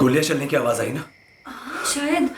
गोलियां चलने की आवाज आई ना? शायद।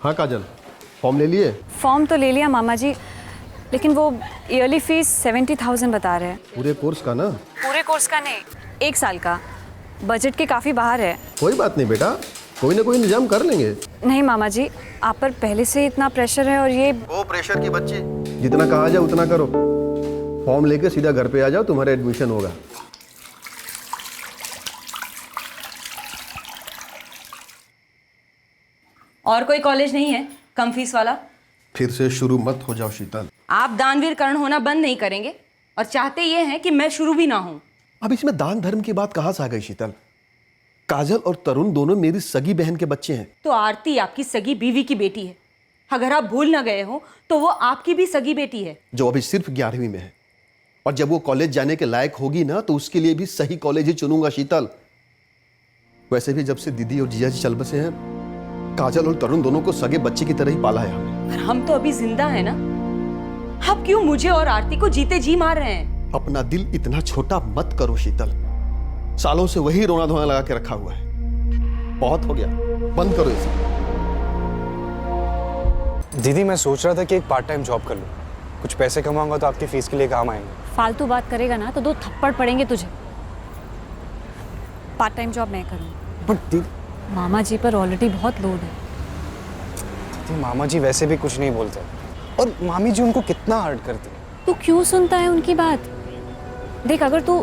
हाँ काजल, फॉर्म ले लिए? फॉर्म तो ले लिया मामा जी, लेकिन वो ईयरली फीस 70,000 बता रहे हैं। पूरे कोर्स का ना? पूरे कोर्स का नहीं, 1 साल का। बजट के काफ़ी बाहर है। कोई बात नहीं बेटा, कोई ना कोई इंतजाम कर लेंगे। नहीं मामा जी, आप पर पहले से इतना प्रेशर है और ये। वो प्रेशर की बच्ची, जितना कहा जाए उतना करो। फॉर्म लेके सीधा घर पे आ जाओ, तुम्हारा एडमिशन होगा। और कोई कॉलेज नहीं है कम फीस वाला? फिर से शुरू मत हो जाओ शीतल। आप दानवीर कर्ण होना बंद नहीं करेंगे और चाहते ये हैं कि मैं शुरू भी ना हूं। अब इसमें दान धर्म की बात कहाँ से आ गई शीतल? काजल और तरुण दोनों मेरी सगी बहन के बच्चे हैं। तो आरती आपकी सगी बीवी की बेटी है। अगर आप भूल ना गए हो तो वो आपकी भी सगी बेटी है, जो अभी सिर्फ 11वीं में है। और जब वो कॉलेज जाने के लायक होगी ना, तो उसके लिए भी सही कॉलेज ही चुनूंगा शीतल। वैसे भी जब से दीदी और जीजा जी चल बसे हैं, काजल और तरुण दोनों को सगे बच्चे की तरह ही पाला है हमने। पर हम तो अभी जिंदा है ना। आप क्यों मुझे और आरती को जीते जी मार रहे हैं? अपना दिल इतना छोटा मत करो शीतल। सालों से वही रोना धोना लगा के रखा हुआ है। बहुत हो गया, बंद करो इसे। दीदी मैं सोच रहा था कि एक पार्ट टाइम जॉब कर लूं। कुछ पैसे कमाऊंगा तो आपकी फीस के लिए काम आएंगे। फालतू बात करेगा ना तो 2 थप्पड़ पड़ेंगे तुझे। पार्ट टाइम जॉब मैं करूँगी। बट दीदी, मामा जी पर ऑलरेडी बहुत लोड है। मामा जी वैसे भी कुछ नहीं बोलते और मामी जी उनको कितना हर्ट करती है। तू क्यों सुनता है उनकी बात? देख, अगर तू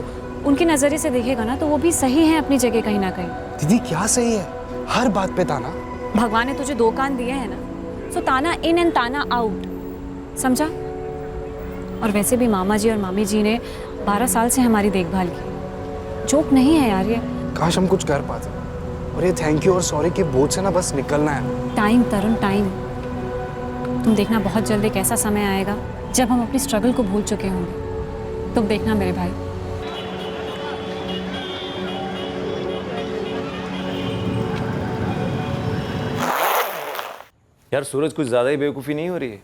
उनके नजरिए से देखेगा ना तो वो भी सही है अपनी जगह कहीं ना कहीं। दीदी क्या सही है? हर बात पे ताना। भगवान ने तुझे 2 कान दिए हैं ना, सो ताना इन एंड ताना आउट, समझा? और वैसे भी मामा जी और मामी जी ने 12 साल से हमारी देखभाल की। जोक नहीं है यार ये। काश हम कुछ कर पाते। और ये थैंक यू और सॉरी के बोझ से ना बस निकलना है। टाइम तरुण, टाइम। तुम देखना बहुत जल्द एक ऐसा समय आएगा जब हम अपनी स्ट्रगल को भूल चुके होंगे। तुम देखना मेरे भाई। यार सूरज, कुछ ज़्यादा ही बेवकूफ़ी नहीं हो रही है?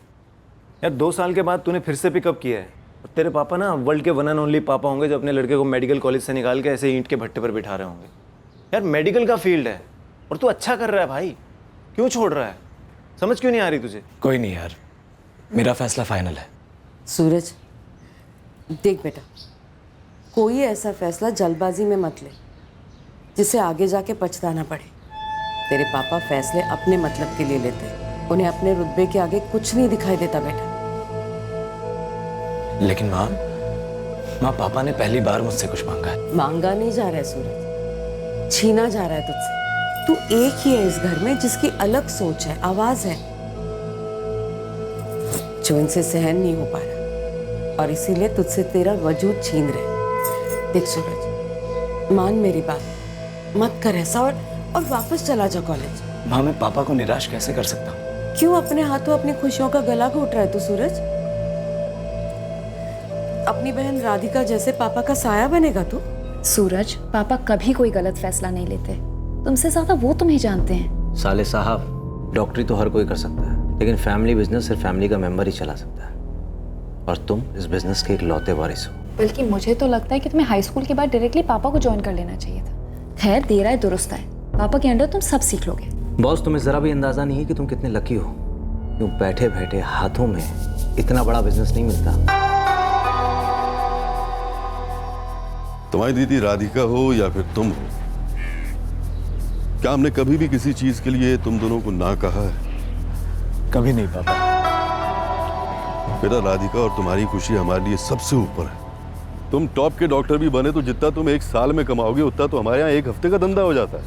यार 2 साल के बाद तूने फिर से पिकअप किया है। और तेरे पापा ना वर्ल्ड के 1 एंड ओनली पापा होंगे जो अपने लड़के को मेडिकल कॉलेज से निकाल के ऐसे ईंट के भट्टे पर बिठा रहे होंगे। यार मेडिकल का फील्ड है और तू अच्छा कर रहा है भाई, क्यों छोड़ रहा है? समझ क्यों नहीं आ रही तुझे? कोई नहीं यार, मेरा फैसला फाइनल है। सूरज देख बेटा, कोई ऐसा फैसला जल्दबाजी में मत ले जिससे आगे जाके पछताना पड़े। तेरे पापा फैसले अपने मतलब के लिए लेते हैं, उन्हें अपने रुतबे के आगे कुछ नहीं दिखाई देता बेटा। लेकिन माँ पापा ने पहली बार मुझसे कुछ मांगा है। मांगा नहीं जा रहा है सूरज, छीना जा रहा है तुझसे। तू एक ही है इस घर में जिसकी अलग सोच है, आवाज है, जो इनसे सहन नहीं हो पा रहा और इसीलिए तुझसे तेरा वजूद छीन रहे। देख सूरज, मान मेरी बात, मत कर ऐसा और वापस चला जा कॉलेज। माँ मैं पापा को निराश कैसे कर सकता हूँ? क्यों अपने हाथों अपनी खुशियों का गला घोट रहा है तू सूरज? अपनी बहन राधिका जैसे पापा का साया बनेगा तू? सूरज, पापा कभी कोई गलत फैसला नहीं लेते। तुमसे ज्यादा वो तुम्हें जानते हैं। साले साहब, डॉक्टरी तो हर कोई कर सकता है, लेकिन फैमिली बिजनेस सिर्फ फैमिली का मेंबर ही चला सकता है। और तुम इस बिजनेस के इकलौते वारिस हो। बल्कि मुझे तो लगता है कि तुम्हें हाई स्कूल के बाद डायरेक्टली पापा को ज्वाइन कर लेना चाहिए था। खैर, देर आए दुरुस्त आए। पापा के अंडर तुम सब सीख लोगे। बॉस, तुम्हें जरा भी अंदाजा नहीं है कि तुम कितने लकी हो। क्यों बैठे बैठे हाथों में इतना बड़ा बिजनेस नहीं मिलता। तुम्हारी दीदी राधिका हो या फिर तुम हो, क्या हमने कभी भी किसी चीज के लिए तुम दोनों को ना कहा है? कभी नहीं पापा। बेटा, राधिका और तुम्हारी खुशी हमारे लिए सबसे ऊपर है। तुम टॉप के डॉक्टर भी बने तो जितना तुम 1 साल में कमाओगे उतना तो हमारे यहाँ 1 हफ्ते का धंधा हो जाता है।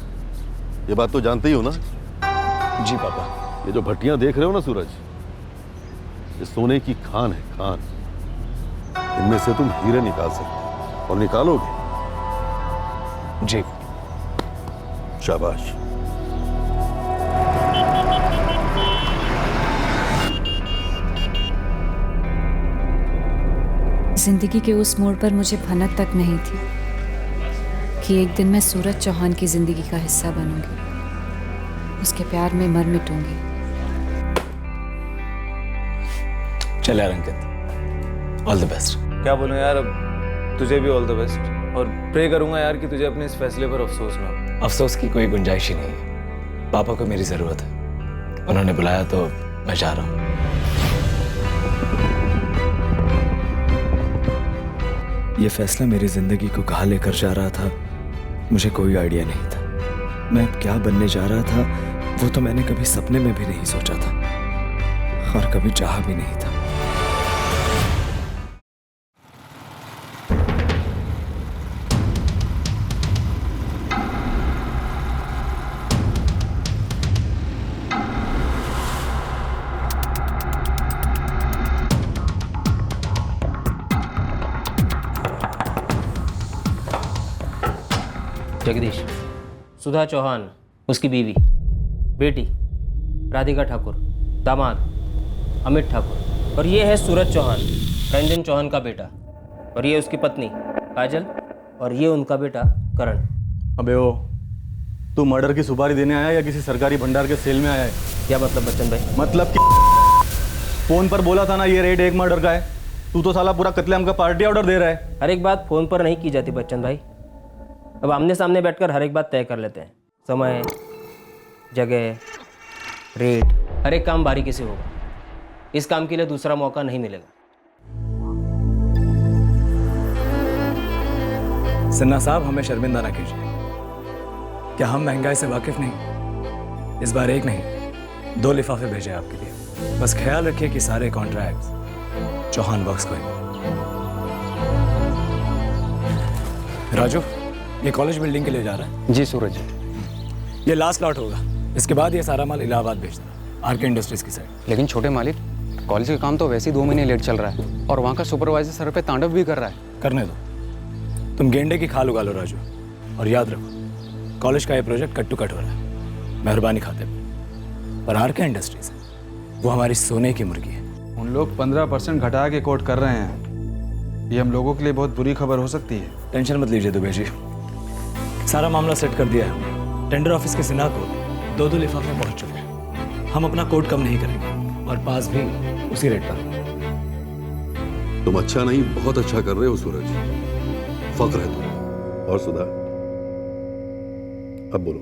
ये बात तो जानते ही हो ना? जी पापा। ये जो भट्टियां देख रहे हो ना सूरज, ये सोने की खान है, खान। इनमें से तुम हीरे निकाल सकते हो और निकालोगे। जी। शाबाश। जिंदगी के उस मोड़ पर मुझे भनक तक नहीं थी कि एक दिन मैं सूरज चौहान की जिंदगी का हिस्सा बनूंगी, उसके प्यार में मर मिटूंगी। चल यार अंकित, ऑल द बेस्ट। क्या बोलूं यार, अब तुझे भी ऑल द बेस्ट, और प्रे करूंगा यार कि तुझे अपने इस फैसले पर अफसोस ना हो। अफसोस की कोई गुंजाइश ही नहीं है। पापा को मेरी ज़रूरत है, उन्होंने बुलाया तो मैं जा रहा हूँ। ये फैसला मेरी ज़िंदगी को कहाँ लेकर जा रहा था मुझे कोई आइडिया नहीं था। मैं अब क्या बनने जा रहा था वो तो मैंने कभी सपने में भी नहीं सोचा था और कभी चाहा भी नहीं था। जगदीश, सुधा चौहान उसकी बीवी, बेटी राधिका ठाकुर, दामाद अमित ठाकुर, और ये है सूरज चौहान, रंजन चौहान का बेटा, और ये उसकी पत्नी काजल, और ये उनका बेटा करण। अबे ओ, तू मर्डर की सुपारी देने आया या किसी सरकारी भंडार के सेल में आया है? क्या मतलब बच्चन भाई? मतलब कि फोन पर बोला था ना ये रेड एक मर्डर का है, तू तो साला पूरा कत्लेआम का पार्टी ऑर्डर दे रहा है। हर एक बात फ़ोन पर नहीं की जाती बच्चन भाई, अब आमने सामने बैठकर हर एक बात तय कर लेते हैं। समय, जगह, रेट, हर एक काम बारीकी से होगा। इस काम के लिए दूसरा मौका नहीं मिलेगा। सिन्हा साहब, हमें शर्मिंदा ना कीजिए। क्या हम महंगाई से वाकिफ नहीं? इस बार एक नहीं 2 लिफाफे भेजे आपके लिए। बस ख्याल रखिए कि सारे कॉन्ट्रैक्ट्स चौहान बॉक्स को ही मिले। राजू, ये कॉलेज बिल्डिंग के लिए जा रहा है? जी सूरज। ये लास्ट लॉट होगा, इसके बाद ये सारा माल इलाहाबाद भेज देना, आरके इंडस्ट्रीज की साइड। लेकिन छोटे मालिक, कॉलेज का काम तो वैसे ही 2 महीने लेट चल रहा है और वहाँ का सुपरवाइजर सर पे तांडव भी कर रहा है। करने दो, तुम गेंडे की खाल उगा लो राजू, और याद रखो कॉलेज का ये प्रोजेक्ट कट टू कट हो रहा है, मेहरबानी खाते पर आरके इंडस्ट्रीज है वो हमारी सोने की मुर्गी है। उन लोग 15% घटा के कोट कर रहे हैं, ये हम लोगों के लिए बहुत बुरी खबर हो सकती है। टेंशन मत लीजिए दुबे जी, सारा मामला सेट कर दिया है। टेंडर ऑफिस के सिन्हा को 2 लिफाफे पहुंच चुके हैं। हम अपना कोड कम नहीं करेंगे और पास भी उसी रेट पर। तुम अच्छा नहीं बहुत अच्छा कर रहे हो सूरज, फख्र है तुम। और सुधा, अब बोलो,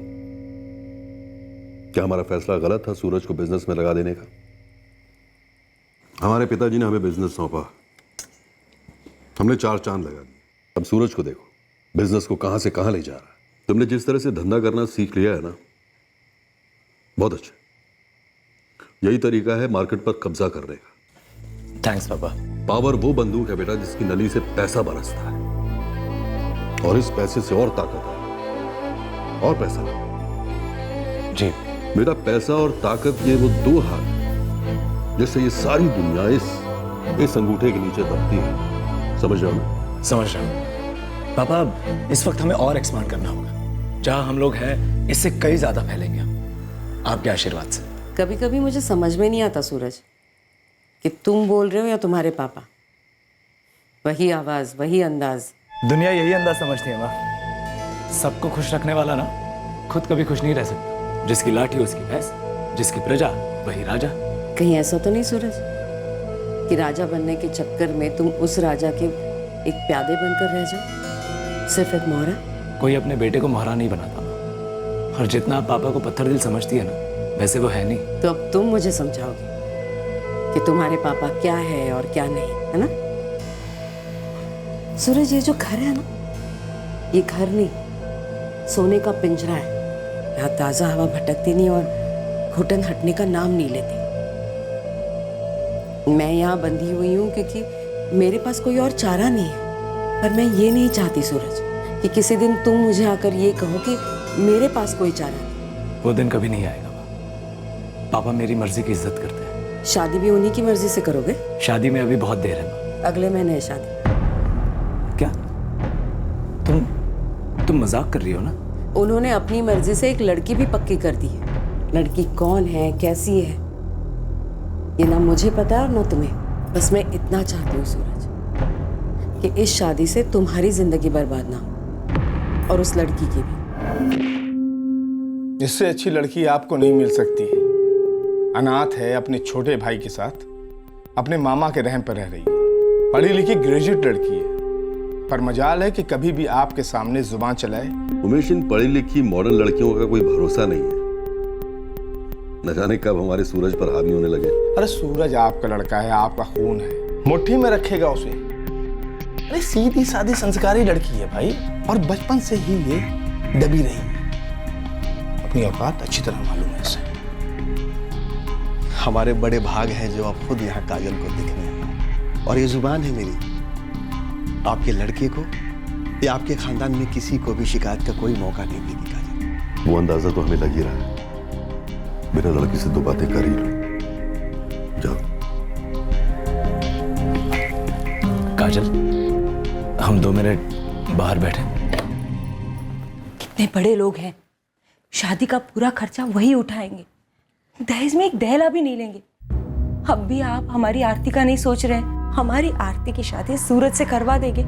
क्या हमारा फैसला गलत था सूरज को बिजनेस में लगा देने का? हमारे पिताजी ने हमें बिजनेस सौंपा, हमने 4 चांद लगा दिए। अब सूरज को देखो, बिजनेस को कहां से कहां ले जा रहा है। तुमने जिस तरह से धंधा करना सीख लिया है ना, बहुत अच्छा। यही तरीका है मार्केट पर कब्जा करने का। थैंक्स पापा। पावर वो बंदूक है बेटा जिसकी नली से पैसा बरसता है, और इस पैसे से और ताकत है, और पैसा जी बेटा। पैसा और ताकत, ये वो 2 हाथ जिससे ये सारी दुनिया इस अंगूठे के नीचे दबती है। समझ रहे हो ना? समझ रहा हूँ पापा। इस वक्त हमें और एक्सपांड करना होगा, जहां हम लोग हैं इससे कई ज्यादा फैलेंगे हम, आपके आशीर्वाद से। कभी कभी मुझे समझ में नहीं आता सूरज कि तुम बोल रहे हो या तुम्हारे पापा। वही आवाज, वही अंदाज। दुनिया यही अंदाज समझती है माँ। सबको खुश रखने वाला ना खुद कभी खुश नहीं रह सकता। जिसकी लाठी उसकी भैंस, जिसकी प्रजा वही राजा। कहीं ऐसा तो नहीं सूरज कि राजा बनने के चक्कर में तुम उस राजा के एक प्यादे बनकर रह जाओ, सिर्फ एक मोहरा? कोई अपने बेटे को मोहरा नहीं बनाता, और जितना आप पापा को पत्थर दिल समझती है ना, वैसे वो है नहीं। तो अब तुम मुझे समझाओगे कि तुम्हारे पापा क्या है और क्या नहीं, है ना? सूरज, ये जो घर है ना, ये घर नहीं, सोने का पिंजरा है। यहाँ ताज़ा हवा भटकती नहीं और घुटन हटने का नाम नहीं लेती। मैं यहाँ बंधी हुई हूँ क्योंकि मेरे पास कोई और चारा नहीं है। पर मैं ये नहीं चाहती सूरज कि किसी दिन तुम मुझे आकर ये कहो कि मेरे पास कोई चारा नहीं। वो दिन कभी नहीं आएगा। पापा मेरी मर्जी की इज्जत करते हैं, शादी भी उन्हीं की मर्जी से करोगे? शादी में अभी बहुत देर है। अगले महीने है शादी। क्या तुम मजाक कर रही हो ना? उन्होंने अपनी मर्जी से एक लड़की भी पक्की कर दी है। लड़की कौन है, कैसी है, ये ना मुझे पता है और ना तुम्हें। बस मैं इतना चाहती हूँ सूरज कि इस शादी से तुम्हारी जिंदगी बर्बाद ना हो और उस लड़की की भी। इससे अच्छी लड़की आपको नहीं मिल सकती है। अनाथ है, अपने छोटे भाई के साथ अपने मामा के रहम पर रह रही है। पढ़ी लिखी ग्रेजुएट लड़की है, पर मजाल है कि कभी भी आपके सामने जुबान चलाए। उमेश, इन पढ़ी लिखी मॉडर्न लड़कियों का कोई भरोसा नहीं है। न जाने कब हमारे सूरज पर हावी होने लगे। अरे सूरज आपका लड़का है, आपका खून है, मुट्ठी में रखेगा उसे। अरे सीधी सादी संस्कारी लड़की है भाई, और बचपन से ही ये दबी रही है। अपनी औकात अच्छी तरह मालूम है इसे। हमारे बड़े भाग हैं जो आप खुद यहाँ काजल को दिखने हैं। और ये जुबान है मेरी, आपके लड़के को या आपके खानदान में किसी को भी शिकायत का कोई मौका नहीं देगी काजल। वो अंदाजा तो हमें लग ही रहा है। बिना लड़की से दो बातें कर ही लो। जाओ। काजल, हम 2 मिनट बाहर बैठे। कितने बड़े लोग हैं, शादी का पूरा खर्चा वही उठाएंगे, दहेज में एक दहला भी नहीं लेंगे। अब भी आप हमारी आरती का नहीं सोच रहे हैं। हमारी आरती की शादी सूरज से करवा देंगे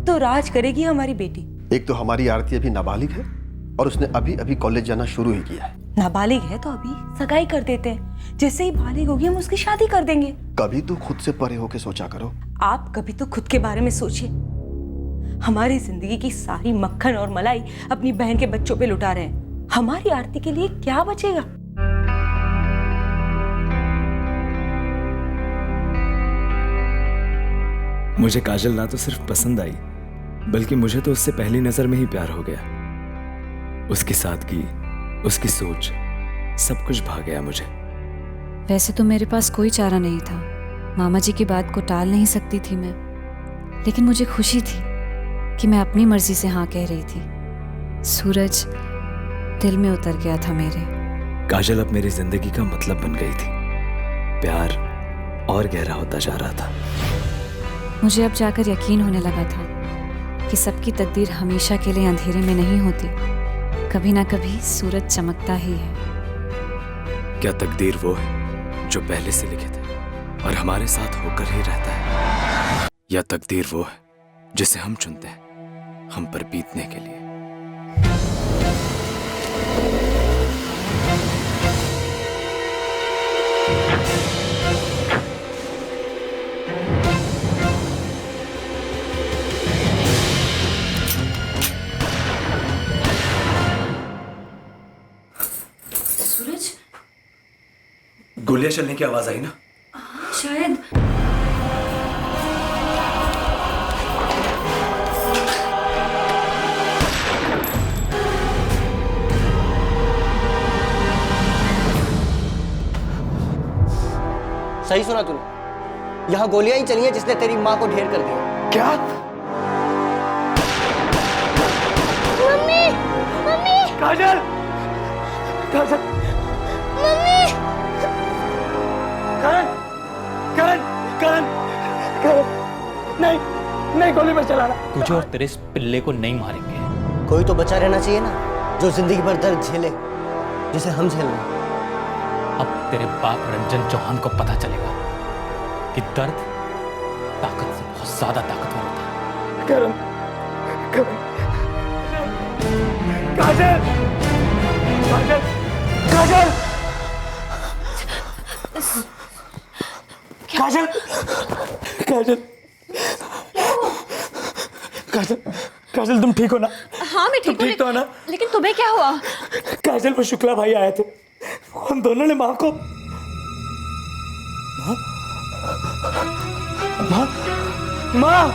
तो राज करेगी हमारी बेटी। एक तो हमारी आरती अभी नाबालिग है और उसने अभी अभी कॉलेज जाना शुरू ही किया है। नाबालिग है तो अभी सगाई कर देते हैं, जैसे ही बालिग होगी हम उसकी शादी कर देंगे। कभी तो खुद से परे होके सोचा करो। आप कभी तो खुद के बारे में सोचिए। हमारी जिंदगी की सारी मक्खन और मलाई अपनी बहन के बच्चों पे लुटा रहे हैं। हमारी आरती के लिए क्या बचेगा? मुझे काजल ना तो सिर्फ पसंद आई, बल्कि मुझे तो उससे पहली नजर में ही प्यार हो गया। उसकी सादगी, उसकी सोच, सब कुछ भा गया मुझे। वैसे तो मेरे पास कोई चारा नहीं था, मामा जी की बात को टाल नहीं सकती थी मैं, लेकिन मुझे खुशी थी कि मैं अपनी मर्जी से हाँ कह रही थी। सूरज दिल में उतर गया था मेरे। काजल अब मेरी जिंदगी का मतलब बन गई थी। प्यार और गहरा होता जा रहा था। मुझे अब जाकर यकीन होने लगा था कि सबकी तकदीर हमेशा के लिए अंधेरे में नहीं होती, कभी ना कभी सूरज चमकता ही है। क्या तकदीर वो है जो पहले से लिखित है और हमारे साथ होकर ही रहता है, या तकदीर वो है जिसे हम चुनते हैं हम पर बीतने के लिए? सूरज, गोलियां चलने की आवाज आई ना? शायद। सही सुना तूने, यहाँ गोलियां ही चली हैं जिसने तेरी माँ को ढेर कर दिया। क्या? मम्मी, मम्मी, काजल, काजल, मम्मी, करण, करण, करण, करण, नहीं, नहीं गोली मत चलाना। तुझे और तेरे इस पिल्ले को नहीं मारेंगे। कोई तो बचा रहना चाहिए ना, जो जिंदगी भर दर्द झेले जिसे हम झेल रहे हैं। अब तेरे बाप रंजन चौहान को पता चलेगा कि दर्द ताकत से बहुत ज्यादा ताकतवर होता है। करण, करण, काजल, काजल, काजल, काजल, काजल, काजल, काजल, तुम ठीक हो ना? हाँ मैं ठीक हूँ। ठीक तो हो ना? लेकिन तुम्हें क्या हुआ? काजल, वो शुक्ला भाई आए थे, उन दोनों ने माँ को माँ माँ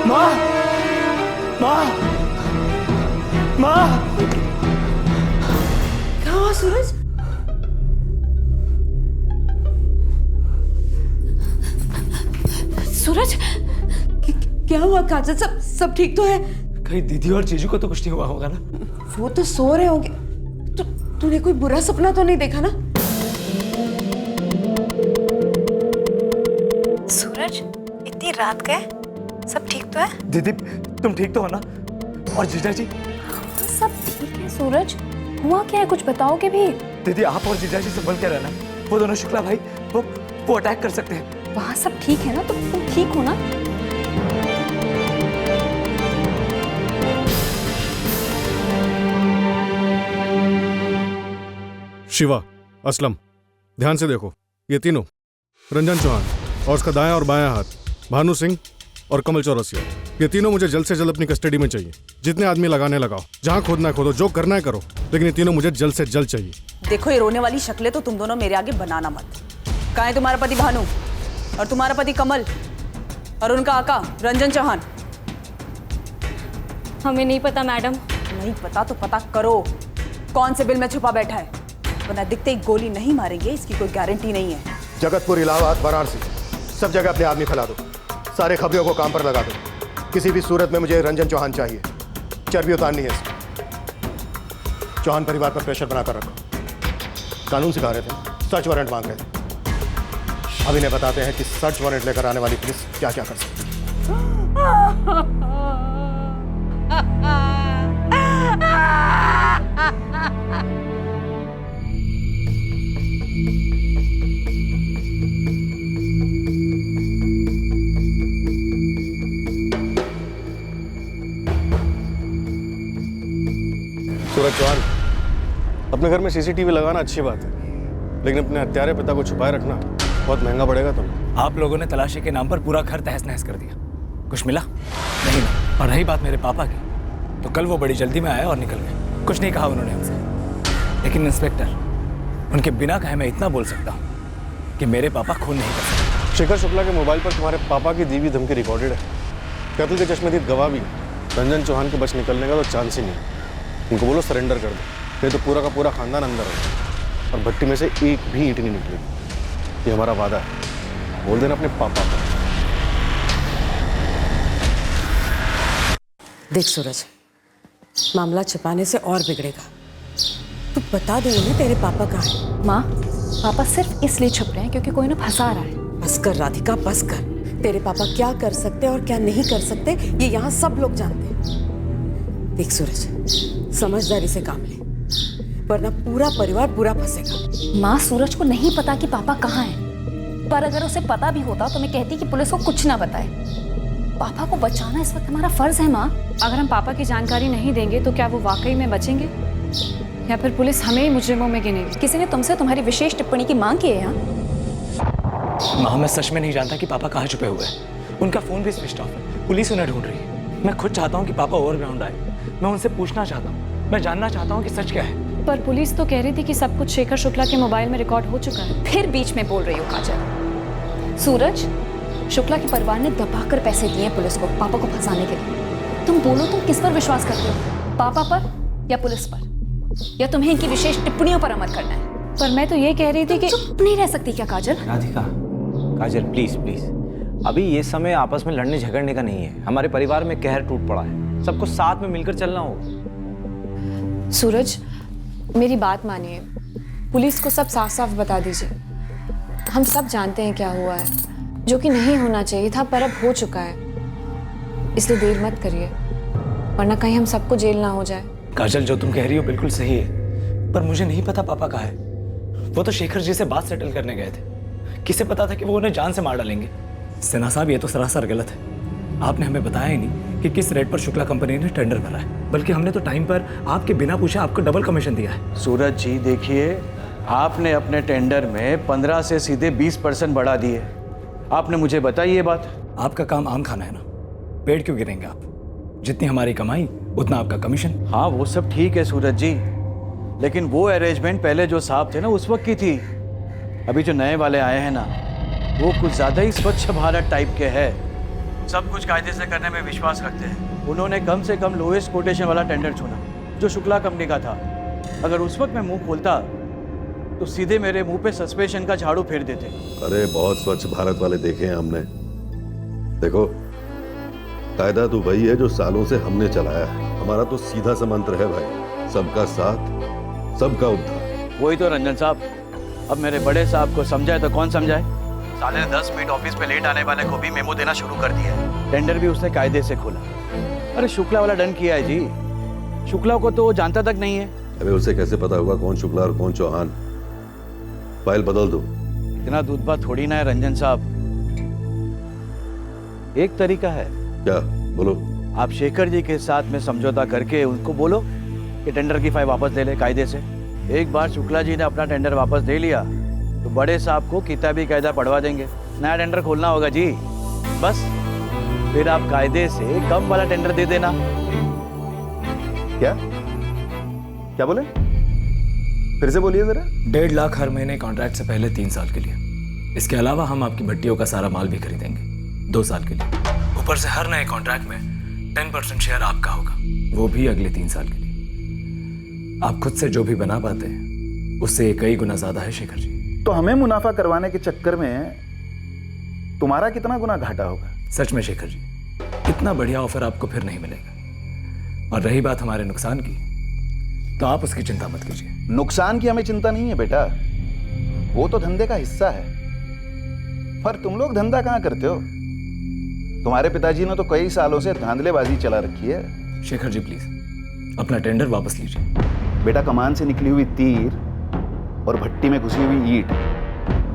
माँ माँ माँ। क्या हुआ सूरज? सूरज, क्या हुआ काजल? सब ठीक तो है? कहीं दीदी और जीजू को तो कुछ नहीं हुआ होगा ना? वो तो सो रहे होंगे। तूने कोई बुरा सपना तो नहीं देखा ना? रात गए सब ठीक तो है? दीदी तुम ठीक तो हो ना? और जीजा जी? सब ठीक है सूरज, हुआ क्या है कुछ बताओगे भी? दीदी आप और जीजा जी संभल के रहना, वो दोनों शुक्ला भाई वो अटैक कर सकते हैं। वहाँ सब ठीक है ना? तुम ठीक हो ना? शिवा, असलम, ध्यान से देखो, ये तीनों, रंजन चौहान और उसका दायां और बायां हाथ भानु सिंह और कमल चौरसिया, ये तीनों मुझे जल्द से जल्द अपनी कस्टडी में चाहिए। जितने आदमी लगाने लगाओ, जहां खोदना है खोदो, जो करना है करो, लेकिन ये तीनों मुझे जल्द से जल्द चाहिए। देखो, ये रोने वाली शक्लें तो तुम दोनों मेरे आगे बनाना मत। कहाँ है तुम्हारा पति भानु और तुम्हारा पति कमल और उनका आका रंजन चौहान? हमें नहीं पता मैडम। नहीं पता तो पता करो, कौन से बिल में छुपा बैठा है, वरना दिखते ही गोली नहीं मारेंगे, इसकी कोई गारंटी नहीं है। जगतपुर, इलाहाबाद, वाराणसी, सब जगह अपने आदमी फैला दो, सारे खबरियों को काम पर लगा दो। किसी भी सूरत में मुझे रंजन चौहान चाहिए, चर्बी उतारनी है इसकी। चौहान परिवार पर प्रेशर बनाकर रखो। कानून सिखा रहे थे, सर्च वारंट मांग रहे थे। अब इन्हें बताते हैं कि सर्च वारंट लेकर आने वाली पुलिस क्या क्या कर सकती है। सूरज चौहान, अपने घर में सीसीटीवी लगाना अच्छी बात है, लेकिन अपने हत्यारे पिता को छुपाए रखना बहुत महंगा पड़ेगा तुम्हें। आप लोगों ने तलाशी के नाम पर पूरा घर तहस नहस कर दिया, कुछ मिला नहीं ना। और रही बात मेरे पापा की, तो कल वो बड़ी जल्दी में आए और निकल गए, कुछ नहीं कहा उन्होंने हमसे। लेकिन इंस्पेक्टर, उनके बिना कहे मैं इतना बोल सकता हूँ कि मेरे पापा खून नहीं कर सकते। शेखर शुक्ला के मोबाइल पर तुम्हारे पापा की दी हुई धमकी रिकॉर्डेड है, कत्ल के चश्मदीद गवाह भी। रंजन चौहान के बच निकलने का तो चांस ही नहीं है। उनको बोलो सरेंडर कर दो, नहीं तो पूरा का पूरा खानदान अंदर होगा और भट्टी में से एक भी ईंट नहीं निकलेगी। ये हमारा वादा है, बोल देना अपने पापा को। देख सूरज, मामला छिपाने से और बिगड़ेगा। तू बता दे उन्हें तेरे पापा कहाँ हैं। माँ, पापा सिर्फ इसलिए छुप रहे हैं क्योंकि कोई उन्हें फंसा रहा है। बस कर राधिका, बस कर। तेरे पापा क्या कर सकते और क्या नहीं कर सकते ये यहाँ सब लोग जानते हैं। देख सूरज, समझदारी से काम ले, वरना पूरा परिवार बुरा फंसेगा। माँ, सूरज को नहीं पता कि पापा कहाँ हैं, पर अगर उसे पता भी होता तो मैं कहती कि पुलिस को कुछ ना बताए। पापा को बचाना इस वक्त हमारा फर्ज है माँ। अगर हम पापा की जानकारी नहीं देंगे तो क्या वो वाकई में बचेंगे, या फिर पुलिस हमें ही मुजरिमों में गिनेगी? किसी ने तुमसे तुम्हारी विशेष टिप्पणी की मांग की है यहाँ? माँ, मैं सच में नहीं जानता कि पापा कहाँ छुपे हुए हैं। उनका फोन भी स्विच ऑफ है, पुलिस उन्हें ढूंढ रही है। मैं खुद चाहता हूँ कि पापा ओवरग्राउंड आए, मैं उनसे पूछना चाहता हूँ, मैं जानना चाहता हूँ कि सच क्या है। पर पुलिस तो कह रही थी कि सब कुछ शेखर शुक्ला के मोबाइल में रिकॉर्ड हो चुका है। फिर बीच में बोल रही हो काजल। सूरज, शुक्ला के परिवार ने दबाकर पैसे दिए हैं पुलिस को पापा को फंसाने के लिए। तुम बोलो, तुम किस पर विश्वास करते हो, पापा पर या पुलिस पर, या तुम्हें इनकी विशेष टिप्पणियों पर अमल करना है? पर मैं तो ये कह रही थी कि चुप नहीं रह सकती क्या काजल? राधिका, काजल प्लीज प्लीज, अभी ये समय आपस में लड़ने झगड़ने का नहीं है। हमारे परिवार में कहर टूट पड़ा है, सबको साथ में मिलकर चलना होगा। सूरज, मेरी बात मानिए, पुलिस को सब साफ साफ बता दीजिए। हम सब जानते हैं क्या हुआ है, जो कि नहीं होना चाहिए था पर अब हो चुका है। इसलिए देर मत करिए, वरना कहीं हम सबको जेल ना हो जाए। काजल, जो तुम कह रही हो बिल्कुल सही है, पर मुझे नहीं पता पापा कहाँ है। वो तो शेखर जी से बात सेटल करने गए थे, किसे पता था कि वो उन्हें जान से मार डालेंगे। सिन्हा साहब, ये तो सरासर गलत है। आपने हमें बताया ही नहीं कि किस रेट पर शुक्ला कंपनी ने टेंडर भरा है, बल्कि हमने तो टाइम पर आपके बिना पूछे आपको डबल कमीशन दिया है। सूरज जी देखिए, आपने अपने टेंडर में 15 से सीधे 20% बढ़ा दिए। आपने मुझे बताई ये बात। आपका काम आम खाना है ना, पेड़ क्यों गिरेंगे आप? जितनी हमारी कमाई उतना आपका कमीशन। हाँ वो सब ठीक है सूरज जी, लेकिन वो अरेंजमेंट पहले जो साहब थे ना उस वक्त की थी। अभी जो नए वाले आए हैं ना, वो कुछ ज़्यादा ही स्वच्छ भारत टाइप के हैं, सब कुछ कायदे से करने में विश्वास रखते हैं। उन्होंने कम से कम लोएस्ट कोटेशन वाला टेंडर चुना जो शुक्ला कंपनी का था। अगर उस वक्त मैं मुंह खोलता तो सीधे मेरे मुंह पे सस्पेंशन का झाड़ू फेर देते। अरे बहुत स्वच्छ भारत वाले देखे हैं हमने। देखो, कायदा तो वही है जो सालों से हमने चलाया है। हमारा तो सीधा सा मंत्र है भाई, सबका साथ सबका उद्धार। वही तो रंजन साहब, अब मेरे बड़े साहब को समझाए तो कौन समझाए? साले ने 10 मिनट ऑफिस पे लेट आने वाले को भी मेमो देना शुरू कर दिया है। टेंडर भी उसने कायदे से खोला। अरे शुक्ला वाला डन किया है जी। शुक्ला को तो वो जानता तक नहीं है। अबे उसे कैसे पता होगा कौन शुक्ला और कौन चौहान? फाइल बदल दो। इतना दूध बात थोड़ी ना है रंजन साहब। एक तरीका है। क्या? बोलो। आप शेखर जी के साथ में समझौता करके उनको बोलो कि टेंडर की फाइल वापस ले ले कायदे से। एक बार शुक्ला जी ने अपना टेंडर वापस दे लिया तो बड़े साहब को किताबी कायदा पढ़वा देंगे। नया टेंडर खोलना होगा जी। बस फिर आप कायदे से कम वाला टेंडर दे देना। क्या क्या बोले? फिर से बोलिए जरा। 1.5 लाख हर महीने कॉन्ट्रैक्ट से पहले 3 साल के लिए। इसके अलावा हम आपकी भट्टियों का सारा माल भी खरीदेंगे 2 साल के लिए। ऊपर से हर नए कॉन्ट्रैक्ट में 10% शेयर आपका होगा, वो भी अगले 3 साल के लिए। आप खुद से जो भी बना पाते हैं उससे कई गुना ज्यादा है शेखर जी। तो हमें मुनाफा करवाने के चक्कर में तुम्हारा कितना गुना घाटा होगा? सच में शेखर जी, इतना बढ़िया ऑफर आपको फिर नहीं मिलेगा। और रही बात हमारे नुकसान की, तो आप उसकी चिंता मत कीजिए। नुकसान की हमें चिंता नहीं है बेटा, वो तो धंधे का हिस्सा है। पर तुम लोग धंधा कहाँ करते हो? तुम्हारे पिताजी ने तो कई सालों से धांधलेबाजी चला रखी है। शेखर जी प्लीज अपना टेंडर वापस लीजिए। बेटा, कमान से निकली हुई तीर और भट्टी में घुसी हुई ईंट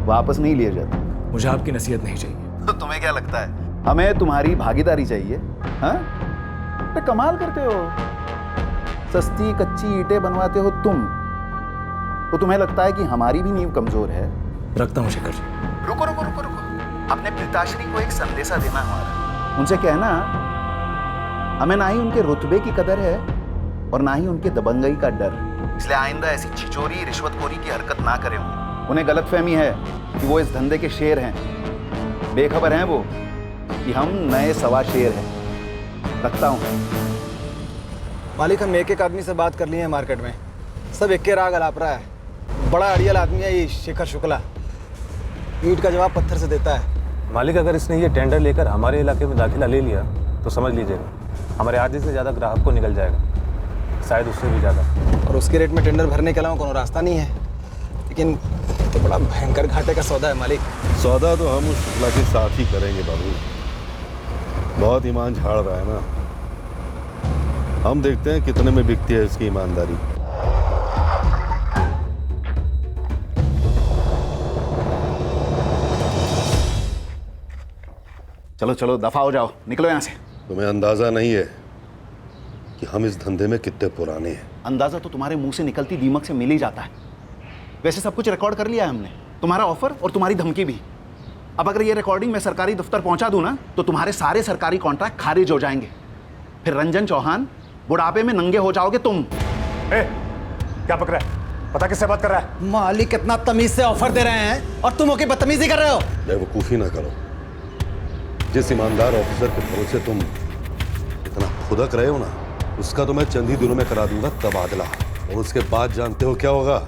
वापस नहीं लिए जाते। मुझे आपकी नसीहत नहीं चाहिए। तो तुम्हें क्या लगता है हमें तुम्हारी भागीदारी चाहिए? हाँ, तो कमाल करते हो। सस्ती कच्ची ईंटें बनवाते हो तुम, तो तुम्हें लगता है कि हमारी भी नींव कमजोर है? रखता हूँ शेखर जी। रुको रुको रुको रुको, अपने पिताश्री को एक संदेशा देना हमारा। उनसे कहना हमें ना ही उनके रुतबे की कदर है और ना ही उनके दबंगई का डर, इसलिए आइंदा ऐसी छिचोरी रिश्वतखोरी की हरकत ना करें। उन्हें गलतफहमी है कि वो इस धंधे के शेर हैं। बेखबर हैं वो कि हम नए सवा शेर हैं। रखता हूँ। मालिक, हम एक आदमी से बात कर लिए हैं मार्केट में, सब एक के राग अलाप रहा है। बड़ा अड़ियल आदमी है ये शेखर शुक्ला, ईंट का जवाब पत्थर से देता है। मालिक, अगर इसने ये टेंडर लेकर हमारे इलाके में दाखिला ले लिया तो समझ लीजिएगा हमारे आधे से ज़्यादा ग्राहक को निकल जाएगा, शायद उससे भी ज़्यादा। और उसके रेट में टेंडर भरने के अलावा कोनो रास्ता नहीं है। लेकिन तो बड़ा भयंकर घाटे का सौदा है मालिक। सौदा तो हम उस शुक्ला के साथ ही करेंगे बाबू। बहुत ईमान झाड़ रहा है ना, हम देखते हैं कितने में बिकती है इसकी ईमानदारी। चलो चलो दफा हो जाओ, निकलो यहाँ से। तुम्हें अंदाजा नहीं है कि हम इस धंधे में कितने पुराने हैं। अंदाजा तो तुम्हारे मुंह से निकलती दीमक से मिल ही जाता है। वैसे सब कुछ रिकॉर्ड कर लिया है हमने, तुम्हारा ऑफर और तुम्हारी धमकी भी। अब अगर ये रिकॉर्डिंग मैं सरकारी दफ्तर पहुंचा दूं ना, तो तुम्हारे सारे सरकारी कॉन्ट्रैक्ट खारिज हो जाएंगे। फिर रंजन चौहान, बुढ़ापे में नंगे हो जाओगे तुम। क्या पक रहा है? पता किससे बात कर रहा है? मालिक कितना तमीज से ऑफर दे रहे हैं और तुम होके बदतमीजी कर रहे हो। बेवकूफ़ी ना करो। जिस ईमानदार ऑफिसर के भरोसे तुम इतना खुदक रहे हो ना, उसका तो मैं चंद ही दिनों में करा दूंगा तबादला। और उसके बाद जानते हो क्या होगा?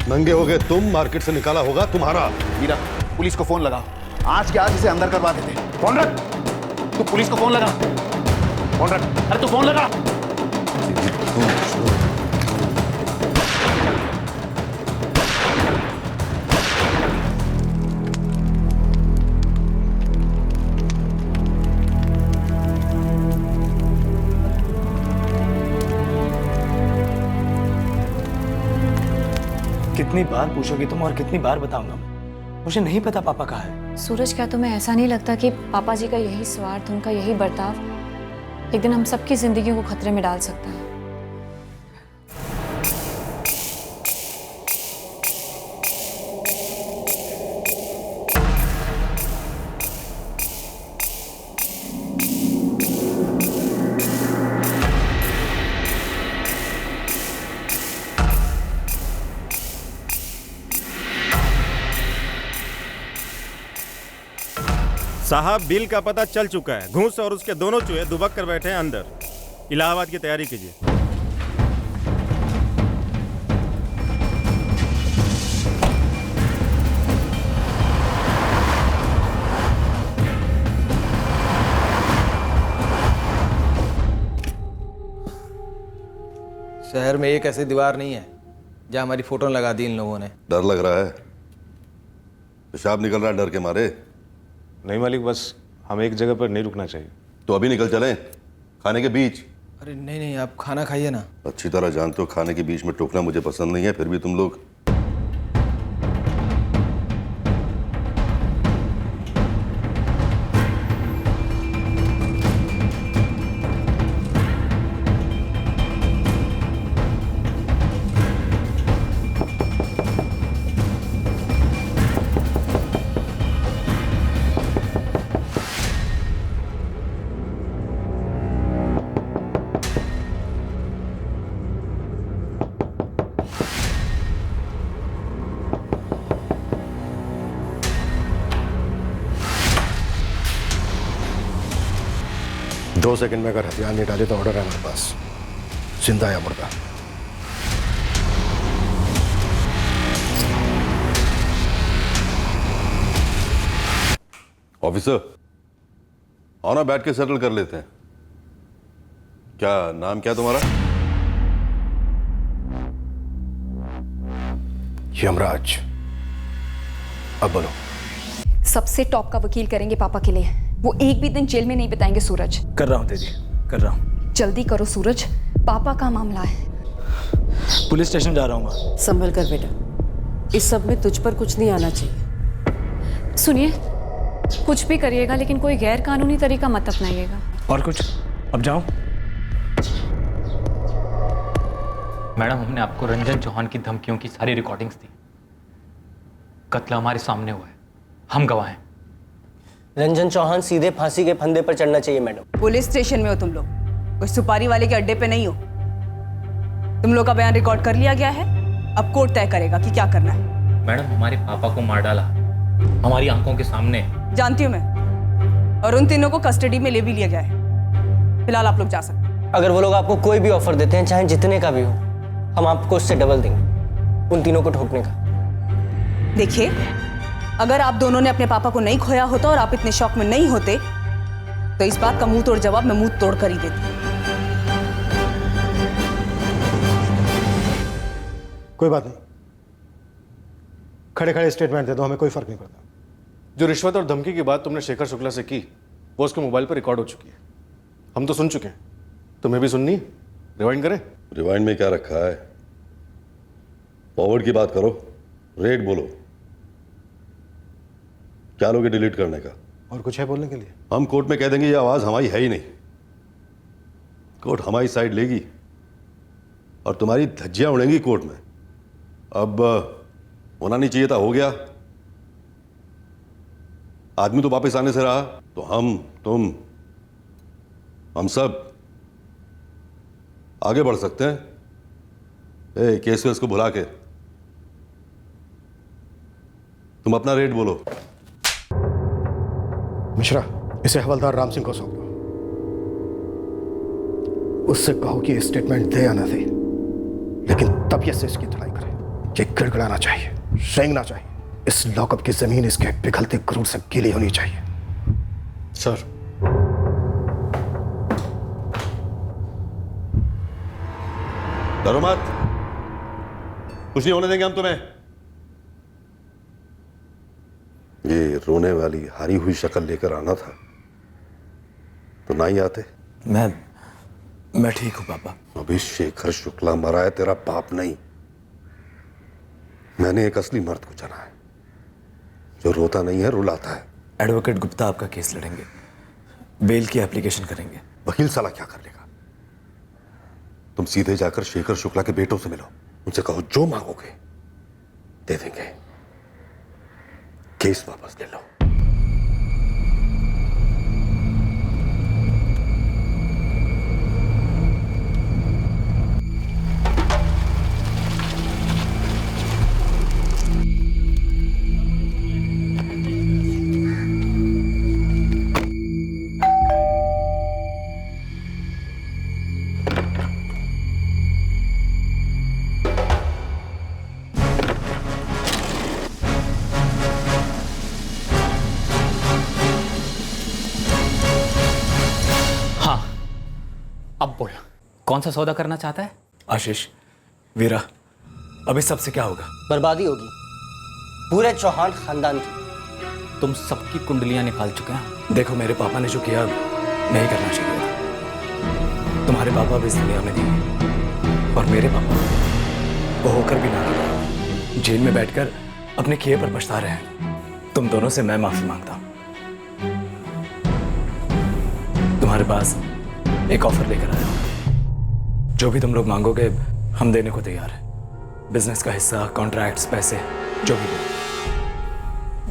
नंगे हो गए तुम, मार्केट से निकाला होगा तुम्हारा। मीरा, पुलिस को फोन लगाओ। आज के आज इसे अंदर करवा देते। फोन रख। तू पुलिस को फोन लगा। फोन रख। अरे तू फोन लगा। कितनी बार पूछोगी तुम और कितनी बार बताऊंगा? मुझे नहीं पता पापा कहाँ है। सूरज, क्या तुम्हें ऐसा नहीं लगता कि पापा जी का यही स्वार्थ, उनका यही बर्ताव एक दिन हम सबकी जिंदगी को खतरे में डाल सकता है? साहब, बिल का पता चल चुका है। घूस और उसके दोनों चूहे दुबक कर बैठे हैं अंदर। इलाहाबाद की तैयारी कीजिए। शहर में एक ऐसी दीवार नहीं है जहां हमारी फोटो लगा दी इन लोगों ने। डर लग रहा है? पेशाब निकल रहा है डर के मारे? नहीं मालिक, बस हमें एक जगह पर नहीं रुकना चाहिए। तो अभी निकल चलें खाने के बीच? अरे नहीं नहीं, आप खाना खाइए ना। अच्छी तरह जानते हो खाने के बीच में टोकना मुझे पसंद नहीं है, फिर भी तुम लोग। दो सेकंड में अगर हथियार नहीं डाले तो ऑर्डर है हमारे पास, जिंदा या मुर्दा। ऑफिसर, आओ ना बैठ के सेटल कर लेते हैं। क्या नाम क्या तुम्हारा? यमराज। अब बोलो। सबसे टॉप का वकील करेंगे पापा के लिए। वो एक भी दिन जेल में नहीं बिताएंगे सूरज। कर रहा हूँ दीदी, कर रहा हूँ। जल्दी करो सूरज, पापा का मामला है। पुलिस स्टेशन जा रहा हूँ मैं। संभल कर बेटा, इस सब में तुझ पर कुछ नहीं आना चाहिए। सुनिए, कुछ भी करिएगा लेकिन कोई गैर कानूनी तरीका मत अपनाइएगा। और कुछ? अब जाऊं? मैडम, हमने आपको रंजन चौहान की धमकियों की सारी रिकॉर्डिंग्स दी। कत्ल हमारे सामने हुआ है, हम गवाह हैं। रंजन चौहान सीधे फांसी के फंदे पर चढ़ना चाहिए मैडम। पुलिस स्टेशन में हो तुम लोग, कोई सुपारी वाले के अड्डे पे नहीं हो। तुम लोग का बयान रिकॉर्ड कर लिया गया है, अब कोर्ट तय करेगा कि क्या करना है। मैडम, हमारे पापा को मार डाला हमारी आंखों के सामने। जानती हूँ मैं, और उन तीनों को कस्टडी में ले भी लिया गया है। फिलहाल आप लोग जा सकते। अगर वो लोग आपको कोई भी ऑफर देते हैं, चाहे जितने का भी हो, हम आपको उससे डबल देंगे उन तीनों को ठोकने का। देखिए, अगर आप दोनों ने अपने पापा को नहीं खोया होता और आप इतने शौक में नहीं होते तो इस बात का मुंह तोड़ जवाब मैं मुंह तोड़ कर ही देती। कोई बात नहीं, खड़े खड़े स्टेटमेंट दे दो, हमें कोई फर्क नहीं पड़ता। जो रिश्वत और धमकी की बात तुमने शेखर शुक्ला से की, वो उसके मोबाइल पर रिकॉर्ड हो चुकी है। हम तो सुन चुके हैं, तुम्हें भी सुननी? रिवाइंड करें? रिवाइंड में क्या रखा है? फॉरवर्ड की बात करो, रेट बोलो। क्या लोगे डिलीट करने का? और कुछ है बोलने के लिए? हम कोर्ट में कह देंगे ये आवाज हमारी है ही नहीं। कोर्ट हमारी साइड लेगी और तुम्हारी धज्जियां उड़ेंगी कोर्ट में। अब होना नहीं चाहिए था, हो गया। आदमी तो वापस आने से रहा, तो हम, तुम, हम सब आगे बढ़ सकते हैं। केस वेस को बुला के तुम अपना रेट बोलो। मिश्रा, इसे हवलदार राम सिंह को सौंप दो। उससे कहो कि स्टेटमेंट दे या ना दे, लेकिन तबीयत से इसकी धुलाई करे। ये गिड़गिड़ाना चाहिए, रेंगना चाहिए। इस लॉकअप की जमीन इसके पिघलते क्रूर से गीली होनी चाहिए। सर। डरो मत, कुछ नहीं होने देंगे हम तुम्हें। ये रोने वाली हारी हुई शक्ल लेकर आना था तो ना ही आते। मैं ठीक हूं पापा। अभी शेखर शुक्ला मरा है, तेरा बाप नहीं। मैंने एक असली मर्द को चुना है जो रोता नहीं है, रुलाता है। एडवोकेट गुप्ता आपका केस लड़ेंगे, बेल की एप्लीकेशन करेंगे। वकील साला क्या कर लेगा? तुम सीधे जाकर शेखर शुक्ला के बेटों से मिलो, उनसे कहो जो मांगोगे दे देंगे, केस वापस ले लो। अब बोल, कौन सा सौदा करना चाहता है? आशीष, वीरा, अब इस सबसे क्या होगा? बर्बादी होगी पूरे चौहान खानदान की। तुम सबकी कुंडलियां निकाल चुके हैं। देखो मेरे पापा ने जो किया नहीं करना चाहिए था। तुम्हारे पापा भी इस दुनिया में नहीं है और मेरे पापा वो होकर भी ना किया, जेल में बैठकर अपने किए पर पछता रहे हैं। तुम दोनों से मैं माफी मांगता हूं। तुम्हारे पास एक ऑफर लेकर आया हूं। जो भी तुम लोग मांगोगे हम देने को तैयार है। बिजनेस का हिस्सा, कॉन्ट्रैक्ट्स, पैसे, जो भी दो।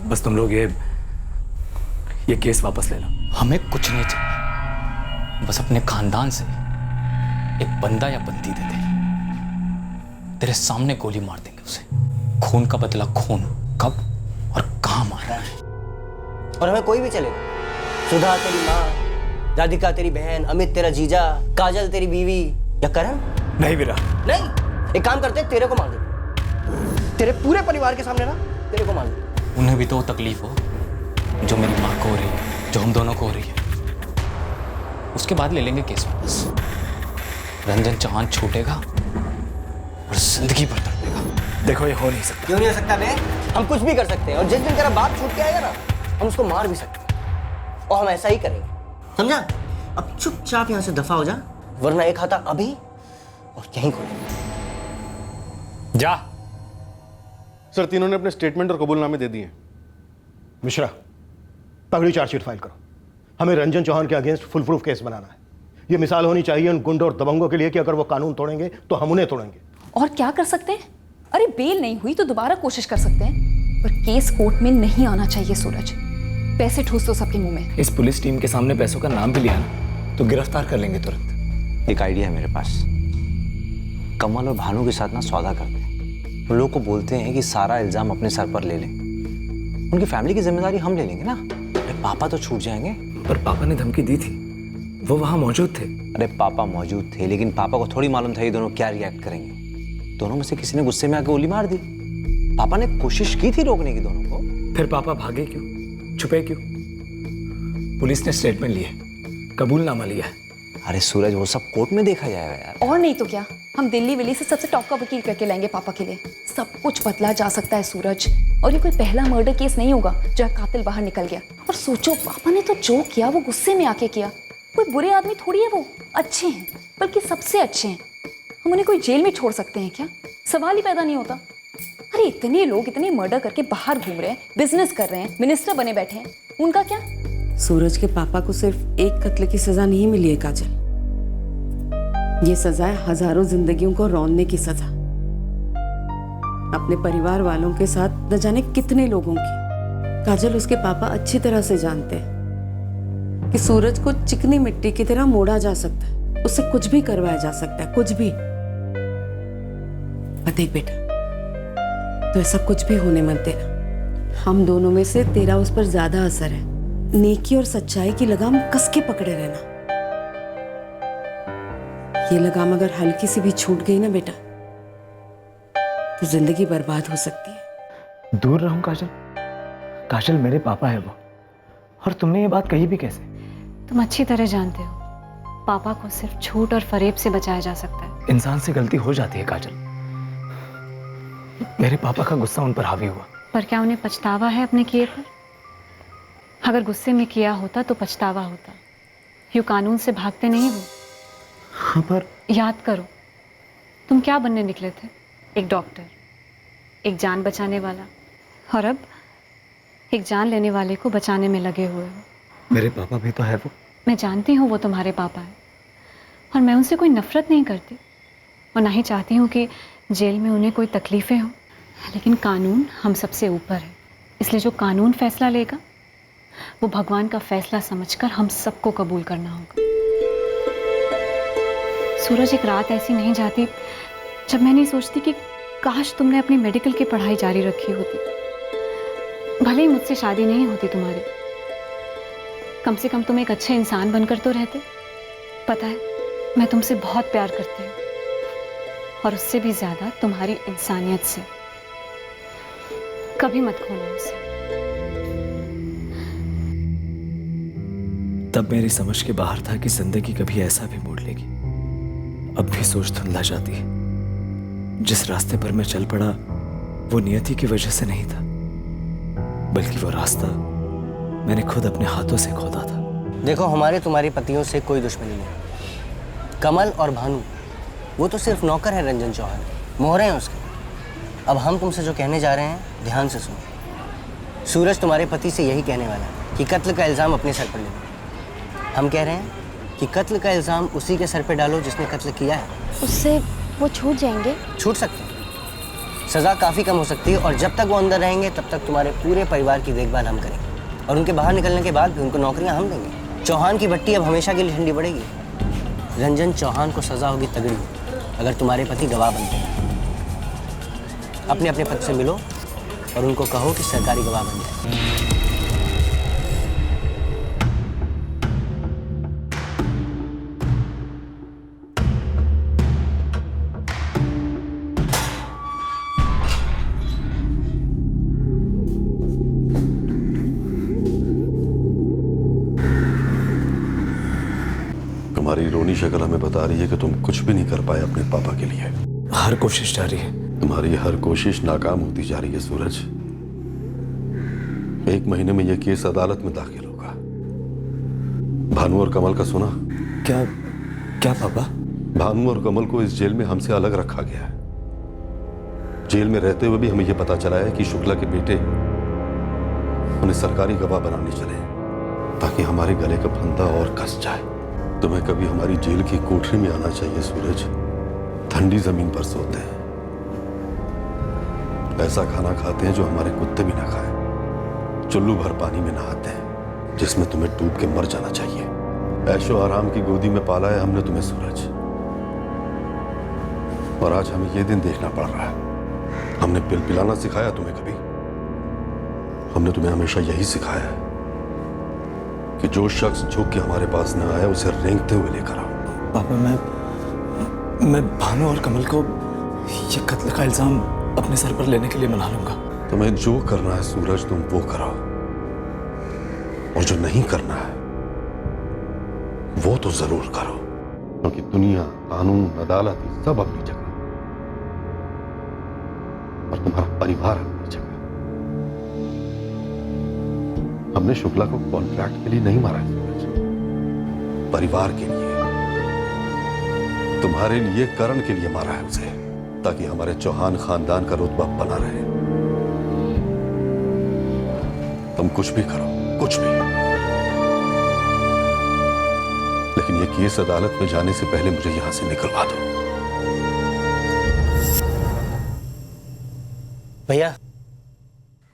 बस तुम लोग ये केस वापस ले लो। हमें कुछ नहीं चाहिए, बस अपने खानदान से एक बंदा या बंदी दे दे। तेरे सामने गोली मार देंगे उसे। खून का बदला खून कब और कहां मारना है। और हमें कोई भी चलेगा। सुधा तेरी माँ, राधिका तेरी बहन, अमित तेरा जीजा, काजल तेरी बीवी या करण। नहीं वीरा, नहीं, एक काम करते हैं, तेरे को मार दे। तेरे पूरे परिवार के सामने ना तेरे को मार दे। उन्हें भी तो तकलीफ हो जो मेरी माँ को हो रही है, जो हम दोनों को हो रही है। उसके बाद ले लेंगे केस वापस। रंजन चौहान छूटेगा और जिंदगी भर तड़पेगा। देखो ये हो नहीं सकता। क्यों नहीं हो सकता बे? हम कुछ भी कर सकते हैं और जिस दिन तेरा बाप छूट के आएगा ना, हम उसको मार भी सकते हैं और हम ऐसा ही करेंगे, समझा? अब चुपचाप यहाँ से दफा हो जा, वरना एक खाता अभी और यहीं खोलेंगे। जा। सर तीनों ने अपने स्टेटमेंट और कबूलनामे दे दिए। मिश्रा, तगड़ी चार्जशीट फाइल करो। हमें रंजन चौहान के अगेंस्ट फुल प्रूफ केस बनाना है। ये मिसाल होनी चाहिए उन गुंडों और दबंगों के लिए कि अगर वो कानून तोड़ेंगे तो हम उन्हें तोड़ेंगे। और क्या कर सकते हैं? अरे बेल नहीं हुई तो दोबारा कोशिश कर सकते हैं, पर केस कोर्ट में नहीं आना चाहिए सूरज। पैसे ठूस दो सबके मुंह में। इस पुलिस टीम के सामने पैसों का नाम भी लिया ना तो गिरफ्तार कर लेंगे तुरंत। एक आइडिया है मेरे पास। कमल और भानु के साथ ना सौदा करते हैं। वो लोग को बोलते हैं कि सारा इल्जाम अपने सर पर ले लें। उनकी फैमिली की जिम्मेदारी हम ले लेंगे ना। अरे पापा तो छूट जाएंगे। पर पापा ने धमकी दी थी, वो वहां मौजूद थे। अरे पापा मौजूद थे, लेकिन पापा को थोड़ी मालूम था ये दोनों क्या रिएक्ट करेंगे। दोनों में से किसी ने गुस्से में आके गोली मार दी। पापा ने कोशिश की थी रोकने की दोनों को। फिर पापा भागे क्यों, छुपे क्यों? पुलिस ने स्टेटमेंट लिया, कबूलनामा लिया है। अरे सूरज, वो सब कोर्ट में देखा जाएगा यार। और नहीं तो क्या, हम दिल्ली विल्ली से सबसे टॉप का वकील करके लाएंगे पापा के लिए। सब कुछ बदला जा सकता है सूरज। और ये कोई पहला मर्डर केस नहीं होगा जहाँ कातिल बाहर निकल गया। और सोचो, पापा ने तो जो किया वो गुस्से में आके किया। कोई बुरे आदमी थोड़ी है वो, अच्छे हैं, बल्कि सबसे अच्छे हैं। हम उन्हें कोई जेल में छोड़ सकते हैं क्या? सवाल ही पैदा नहीं होता। अरे इतने लोग इतने मर्डर करके बाहर घूम रहे हैं, बिजनेस कर रहे हैं, मिनिस्टर बने बैठे हैं, उनका क्या? सूरज के पापा को सिर्फ एक कत्ल की सजा नहीं मिली है काजल। ये सजा है हजारों जिंदगियों को रौंदने की सजा। अपने परिवार वालों के साथ न जाने कितने लोगों की। काजल, उसके पापा अच्छी तरह से जानते हैं कि सूरज को चिकनी मिट्टी की तरह मोड़ा जा सकता है, उससे कुछ भी करवाया जा सकता है, कुछ भी। देख बेटा, तो ऐसा कुछ भी होने मत देना। हम दोनों में से तेरा उस पर ज्यादा असर है। नेकी और सच्चाई की लगाम कस के पकड़े रहना। ये लगाम अगर हल्की सी भी छूट गई ना बेटा, तो जिंदगी बर्बाद हो सकती है। दूर रहूं काजल? काजल मेरे पापा है वो, और तुमने ये बात कही भी कैसे? तुम अच्छी तरह जानते हो, पापा को सिर्फ झूठ और फरेब से बचाया जा सकता है। इंसान से गलती हो जाती है काजल। मेरे पापा का गुस्सा उन पर हावी हुआ। पर क्या उन्हें पछतावा है अपने किए पर? अगर गुस्से में किया होता तो पछतावा होता। यूं कानून से भागते नहीं वो। हाँ, पर याद करो, तुम क्या बनने निकले थे? एक डॉक्टर, एक जान बचाने वाला, और अब एक जान लेने वाले को बचाने में लगे हुए हो। मेरे पापा भी तो है वो। मैं जानती हूँ वो तुम्हारे पापा है, और मैं उनसे कोई नफरत नहीं करती और ना ही चाहती हूँ कि जेल में उन्हें कोई तकलीफें हो। लेकिन कानून हम सबसे ऊपर है, इसलिए जो कानून फैसला लेगा वो भगवान का फैसला समझकर हम सबको कबूल करना होगा। सूरज, एक रात ऐसी नहीं जाती जब मैं नहीं सोचती कि काश तुमने अपनी मेडिकल की पढ़ाई जारी रखी होती। भले ही मुझसे शादी नहीं होती तुम्हारी, कम से कम तुम एक अच्छे इंसान बनकर तो रहते। पता है, मैं तुमसे बहुत प्यार करती हूँ, और उससे भी ज्यादा तुम्हारी इंसानियत से। कभी मत खोना उसे। तब मेरी समझ के बाहर था कि जिंदगी कभी ऐसा भी मोड़ लेगी। अब भी सोच धुंधला जाती है। जिस रास्ते पर मैं चल पड़ा वो नियति की वजह से नहीं था, बल्कि वो रास्ता मैंने खुद अपने हाथों से खोदा था। देखो, हमारे तुम्हारे पतियों से कोई दुश्मनी नहीं। कमल और भानु वो तो सिर्फ नौकर है रंजन चौहान, मोहरे हैं उसके। अब हम तुमसे जो कहने जा रहे हैं ध्यान से सुनो। सूरज तुम्हारे पति से यही कहने वाला है कि कत्ल का इल्ज़ाम अपने सर पर ले लो। हम कह रहे हैं कि कत्ल का इल्ज़ाम उसी के सर पे डालो जिसने कत्ल किया है। उससे वो छूट जाएंगे? छूट सकते हैं, सज़ा काफ़ी कम हो सकती है, और जब तक वो अंदर रहेंगे तब तक तुम्हारे पूरे परिवार की देखभाल हम करेंगे, और उनके बाहर निकलने के बाद भी उनको नौकरियां हम देंगे। चौहान की भट्टी अब हमेशा के लिए ठंडी पड़ेगी। रंजन चौहान को सज़ा होगी तगड़ी अगर तुम्हारे पति गवाह बनते हैं। अपने अपने पति से मिलो और उनको कहो कि सरकारी गवाह बन जाए। तुम्हारी रोनी शक्ल हमें बता रही है कि तुम कुछ भी नहीं कर पाए अपने पापा के लिए। हर कोशिश जारी है। तुम्हारी हर कोशिश नाकाम होती जा रही है सूरज। 1 महीने में यह केस अदालत में दाखिल होगा। भानु और कमल का सुना? क्या क्या पापा? भानु और कमल को इस जेल में हमसे अलग रखा गया है। जेल में रहते हुए भी हमें यह पता चला है कि शुक्ला के बेटे उन्हें सरकारी गवाह बनाने चले ताकि हमारे गले का फंदा और कस जाए। तुम्हें कभी हमारी जेल की कोठरी में आना चाहिए सूरज। ठंडी जमीन पर सोते हैं, ऐसा खाना खाते हैं जो हमारे कुत्ते भी ना खाएं, चुल्लू भर पानी में नहाते हैं जिसमें तुम्हें डूब के मर जाना चाहिए। ऐशो आराम की गोदी में पाला है हमने तुम्हें सूरज, और आज हमें यह दिन देखना पड़ रहा है। हमने पिल पिलाना सिखाया तुम्हें कभी? हमने तुम्हें हमेशा यही सिखाया है कि जो शख्स झुक के हमारे पास न आए उसे रेंगते हुए लेकर आओ। पापा, मैं भानु और कमल को ये कत्ल का इल्जाम अपने सर पर लेने के लिए मना लूंगा। तुम्हें जो करना है सूरज तुम वो करो, और जो नहीं करना है वो तो जरूर करो, क्योंकि दुनिया, कानून, अदालत सब अपनी जगह और तुम्हारा परिवार अपनी जगह। हमने शुक्ला को कॉन्ट्रैक्ट के लिए नहीं मारा सूरज, परिवार के लिए, तुम्हारे लिए, करण के लिए मारा है उसे, ताकि हमारे चौहान खानदान का रुतबा बना रहे। तुम कुछ भी करो, कुछ भी, लेकिन ये केस अदालत में जाने से पहले मुझे यहां से निकलवा दो। भैया,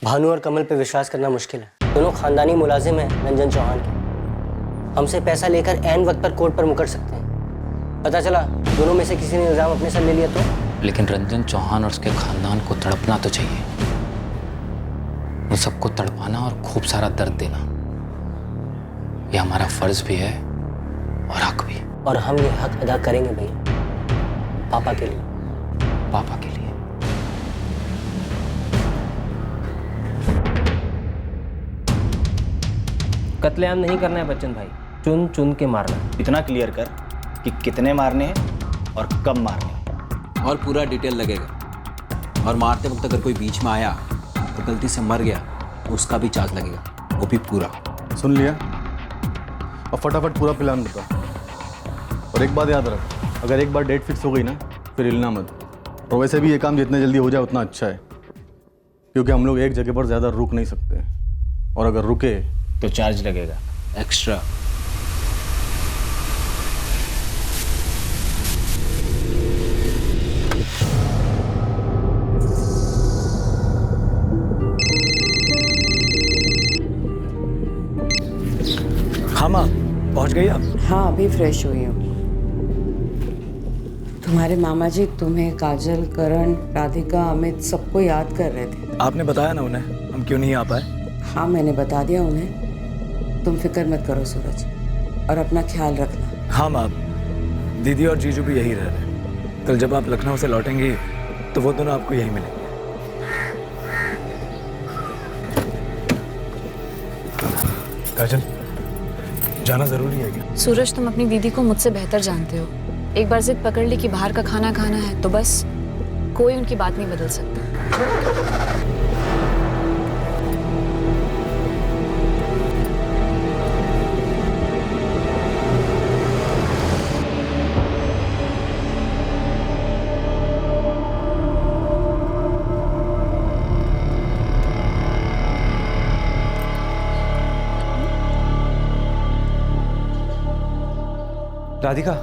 भानु और कमल पे विश्वास करना मुश्किल है। दोनों खानदानी मुलाजिम हैं रंजन चौहान के। हमसे पैसा लेकर ऐन वक्त पर कोर्ट पर मुकर सकते हैं। पता चला दोनों में से किसी ने इल्जाम अपने सर ले लिया तो? लेकिन रंजन चौहान और उसके खानदान को तड़पना तो चाहिए। उन सबको तड़पाना और खूब सारा दर्द देना, ये हमारा फर्ज भी है और हक भी। और हम ये हक अदा करेंगे भैया, पापा के लिए। पापा के लिए। कत्लेआम नहीं करना है बच्चन भाई, चुन चुन के मारना। इतना क्लियर कर कि कितने मारने हैं और कब मारने हैं। और पूरा डिटेल लगेगा, और मारते वक्त अगर कोई बीच में आया तो गलती से मर गया तो उसका भी चार्ज लगेगा, वो भी पूरा। सुन लिया? अब फटाफट पूरा प्लान बता। और एक बात याद रख, अगर एक बार डेट फिक्स हो गई ना फिर हिलना मत। और वैसे भी ये काम जितने जल्दी हो जाए उतना अच्छा है, क्योंकि हम लोग एक जगह पर ज़्यादा रुक नहीं सकते, और अगर रुके तो चार्ज लगेगा एक्स्ट्रा। हाँ माँ, पहुँच गई आप? हाँ, अभी फ्रेश हुई हूँ। तुम्हारे मामा जी तुम्हें, काजल, करण, राधिका, अमित सबको याद कर रहे थे। आपने बताया ना उन्हें हम क्यों नहीं आ पाए? हाँ, मैंने बता दिया उन्हें। तुम फिक्र मत करो सूरज, और अपना ख्याल रखना। हाँ माँ, दीदी और जीजू भी यही रह रहे। कल जब आप लखनऊ से लौटेंगी तो वो दोनों आपको यही मिलेंगे। काजल, जाना जरूरी है क्या? सूरज, तुम अपनी दीदी को मुझसे बेहतर जानते हो। एक बार जिद पकड़ ली कि बाहर का खाना खाना है तो बस कोई उनकी बात नहीं बदल सकता। राधिका,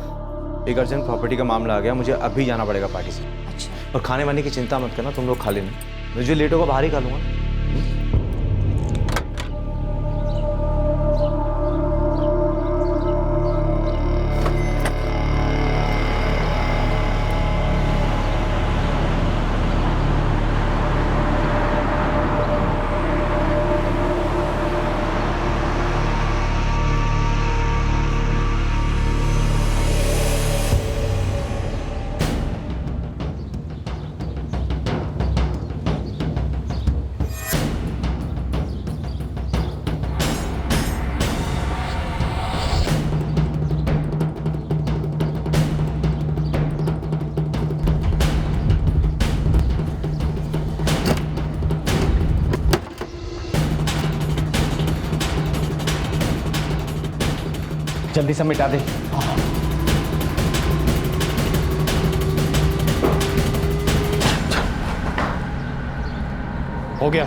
एक अर्जेंट प्रॉपर्टी का मामला आ गया, मुझे अभी जाना पड़ेगा पार्टी से। अच्छा। और खाने वाने की चिंता मत करना, तुम लोग खा लेना, मुझे लेट होगा बाहर ही खा लूंगा। जल्दी से मिटा दे। हो गया।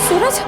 सूरज